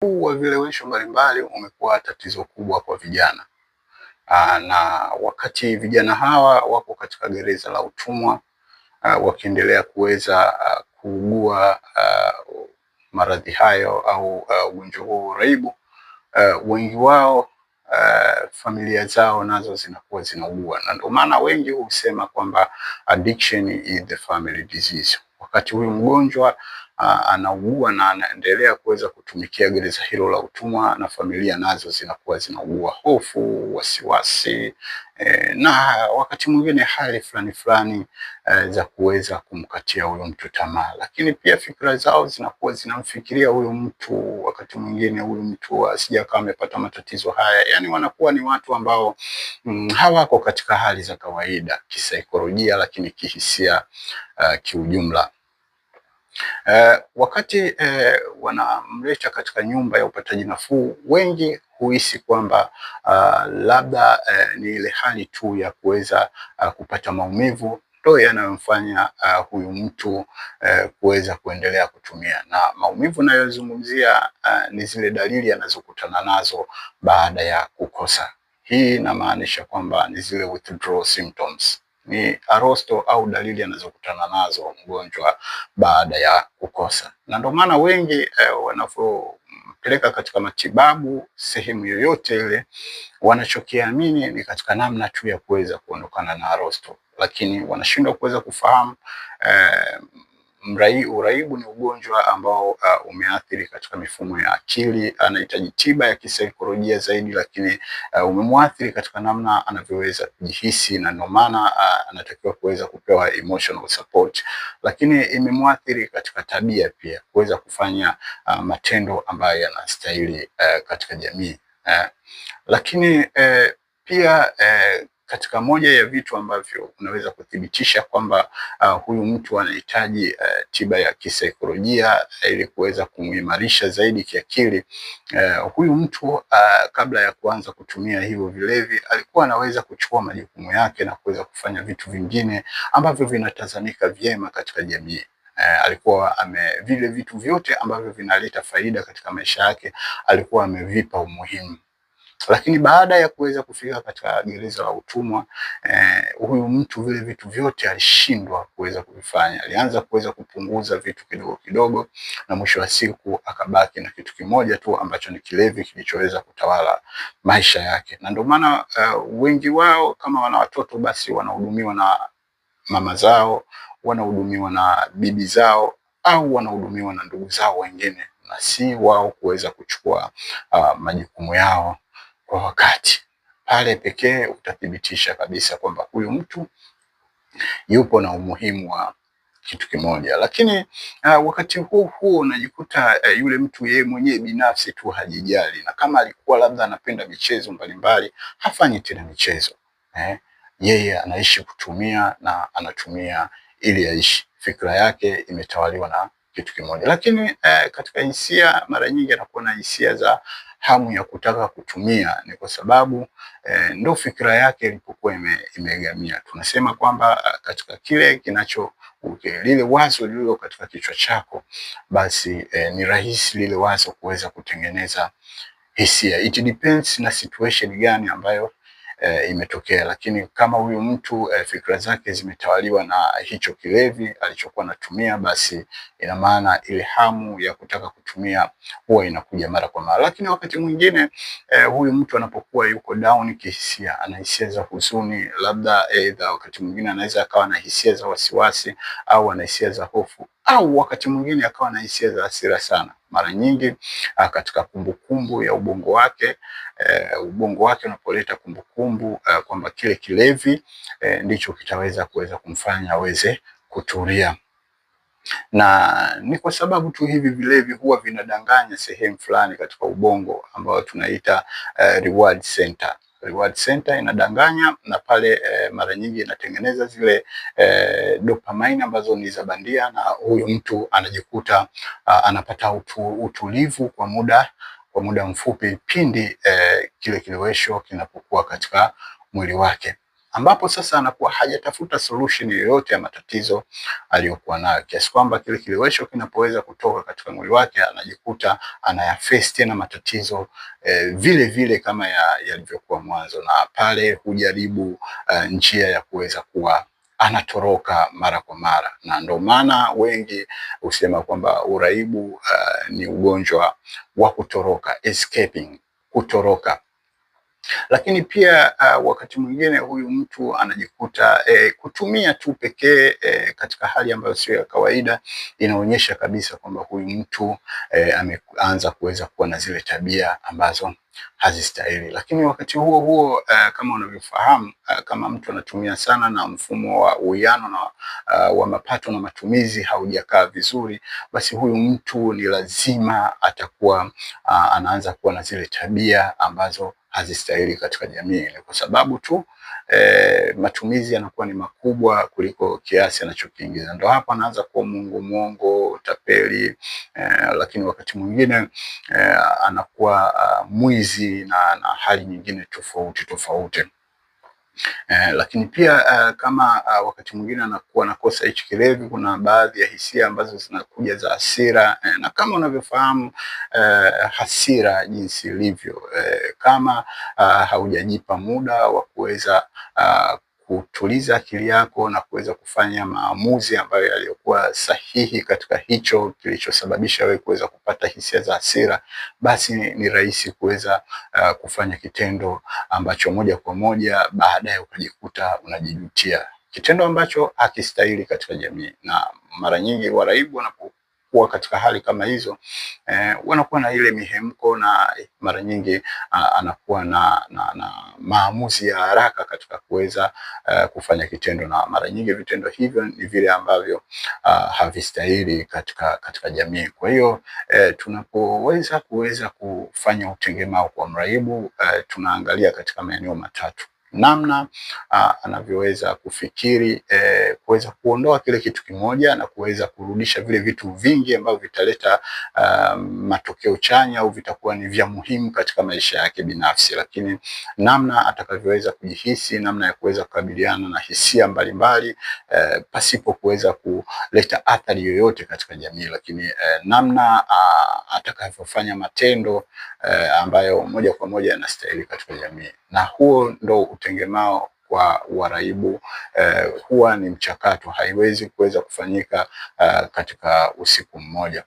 Huu wa vilewesho mbalimbali umekuwa tatizo kubwa kwa vijana. Na wakati vijana hawa wako katika gereza la utumwa, wakiendelea kuweza kuugua maradhi hayo au ugonjwa huo uraibu, wengi wao familia zao nazo zinakuwa zinaugua, na ndio maana wengi husema kwamba addiction is the family disease. Wakati huyu mgonjwa anaugua na anaendelea kuweza kutumikia gereza hilo la utumwa, na familia nazo zinakuwa zinaugua hofu, wasiwasi, na wakati mwingine hali fulani za kuweza kumkatia huyo mtu tamaa. Lakini pia fikra zao zinakuwa zinamfikiria huyo mtu, wakati mwingine huyo mtu asije akawa amepata matatizo haya. Yani wanakuwa ni watu ambao hawako katika hali za kawaida kisaikolojia, lakini kihisia kiujumla. Wakati wanamleta katika nyumba ya upataji nafuu, wengi huhisi kwamba labda ni ile hali tu ya kuweza kupata maumivu ndio yanayomfanya huyu mtu kuweza kuendelea kutumia. Na maumivu nayozungumzia ni zile dalili anazokutana nazo baada ya kukosa. Hii inamaanisha kwamba ni zile withdrawal symptoms, ni arosto au dalili anazokutana nazo mgonjwa baada ya kukosa. Na ndio maana wengi wanapompeleka katika matibabu sehemu yoyote ile, wanachokiamini ni katika namna tu ya kuweza kuondokana na arosto, lakini wanashindwa kuweza kufahamu uraibu ni ugonjwa ambao umeathiri katika mifumo ya akili. Anahitaji tiba ya kisaikolojia zaidi, lakini umemwathiri katika namna anavyoweza kujihisi, na ndio maana anatakiwa kuweza kupewa emotional support. Lakini imemwathiri katika tabia pia, kuweza kufanya matendo ambayo yanastahili katika jamii. Lakini pia katika moja ya vitu ambavyo unaweza kuthibitisha kwamba huyu mtu anahitaji tiba ya kisaikolojia ili kuweza kumuimarisha zaidi kiakili, huyu mtu kabla ya kuanza kutumia hivyo vilevi alikuwa anaweza kuchukua majukumu yake na kuweza kufanya vitu vingine ambavyo vinatazamika vyema katika jamii. Alikuwa vile vitu vyote ambavyo vinaleta faida katika maisha yake alikuwa amevipa umuhimu. Lakini baada ya kuweza kufika katika gereza la utumwa, huyu mtu vile vitu vyote alishindwa kuweza kuvifanya. Alianza kuweza kupunguza vitu kidogo kidogo, na mwisho wa siku akabaki na kitu kimoja tu ambacho ni kilevi kilichoweza kutawala maisha yake. Na ndio maana wengi wao kama wana watoto, basi wanahudumiwa na mama zao, wanahudumiwa na bibi zao, au wanahudumiwa na ndugu zao wengine, na si wao kuweza kuchukua majukumu yao kwa wakati. Pale pekee utathibitisha kabisa kwamba huyu mtu yupo na umuhimu wa kitu kimoja. Lakini wakati huo unajikuta yule mtu yeye mwenyewe binafsi tu hajijali, na kama alikuwa labda anapenda michezo mbalimbali, hafanyi tena michezo. Yeye anaishi kutumia, na anatumia ili aishi. Fikra yake imetawaliwa na kitu kimoja. Lakini katika hisia, mara nyingi anakuwa na hisia za hamu ya kutaka kutumia, ni kwa sababu ndo fikra yake ilipokuwa imegamia. Tunasema kwamba katika kile lile wazo lililo katika kichwa chako, basi ni rahisi lile wazo kuweza kutengeneza hisia. It depends na situation gani ambayo imetokea. Lakini kama huyu mtu fikra zake zimetawaliwa na hicho kilevi alichokuwa anatumia, basi ina maana ile hamu ya kutaka kutumia huwa inakuja mara kwa mara. Lakini wakati mwingine huyu mtu anapokuwa yuko down kihisia, ana hisia za huzuni, labda wakati mwingine anaweza akawa na hisia za wasiwasi, au ana hisia za hofu, au wakati mwingine akawa na hisia za hasira sana. Mara nyingi katika kumbukumbu ya ubongo wake, unapoleta kumbukumbu kwamba kile kilevi ndicho kitaweza kumfanya aweze kutulia. Na ni kwa sababu tu hivi vilevi huwa vinadanganya sehemu fulani katika ubongo ambayo tunaita reward center. Reward center inadanganya, na pale mara nyingi inatengeneza zile dopamine ambazo ni za bandia, na huyu mtu anajikuta anapata utulivu kwa muda mfupi pindi kile kilewesho kinapokuwa katika mwili wake. ambapo sasa anakuwa hajatafuta solution yoyote ya matatizo aliyokuwa nayo, kiasi kwamba kile kilewesho kinapoweza kutoka katika mwili wake anajikuta anayaface tena matatizo vile vile kama yalivyokuwa mwanzo, na pale hujaribu njia ya kuweza kuwa anatoroka mara kwa mara, na ndio maana wengi husema kwamba uraibu ni ugonjwa wa kutoroka, escaping, kutoroka. Lakini pia wakati mwingine huyu mtu anajikuta kutumia tu pekee katika hali ambayo sio ya kawaida, inaonyesha kabisa kwamba huyu mtu ameanza kuweza kuwa na zile tabia ambazo hazistahili. Lakini wakati huo huo kama unavyofahamu, kama mtu anatumia sana na mfumo wa uwiano na wa mapato na matumizi haujakaa vizuri, basi huyu mtu ni lazima atakuwa anaanza kuwa na zile tabia ambazo hazistahili katika jamii, kwa sababu tu matumizi yanakuwa ni makubwa kuliko kiasi anachokiingiza. Ndio hapo anaanza kuwa mwongo, utapeli, lakini wakati mwingine anakuwa mwizi na hali nyingine tofauti. Lakini pia kama wakati mwingine anakuwa anakosa hichi kilevi, kuna baadhi ya hisia ambazo zinakuja za hasira, na kama unavyofahamu hasira jinsi ilivyo, kama haujajipa muda wa kuweza kutuliza akili yako na kuweza kufanya maamuzi ambayo yaliyokuwa sahihi katika hicho kilichosababisha wewe kuweza kupata hisia za hasira, basi ni rahisi kuweza kufanya kitendo ambacho moja kwa moja baadaye ukajikuta unajijutia, kitendo ambacho hakistahili katika jamii. Na mara nyingi waraibu wanapokuwa katika hali kama hizo wanakuwa na ile mihemko, na mara nyingi anakuwa na maamuzi ya haraka katika kuweza kufanya kitendo, na mara nyingi vitendo hivyo ni vile ambavyo havistahili katika jamii. Kwa hiyo tunapoweza kufanya utengemao kwa mraibu, tunaangalia katika maeneo matatu: namna anavyoweza kufikiri, kuweza kuondoa kile kitu kimoja na kuweza kurudisha vile vitu vingi ambavyo vitaleta matokeo chanya au vitakuwa ni vya muhimu katika maisha yake binafsi. Lakini namna atakavyoweza kujihisi, namna ya kuweza kukabiliana na hisia mbalimbali pasipo kuweza kuleta athari yoyote katika jamii, lakini namna atakavyofanya matendo ambayo moja kwa moja yanastahili katika jamii. Na huo ndo utengemao kwa waraibu. Huwa ni mchakato, haiwezi kuweza kufanyika katika usiku mmoja.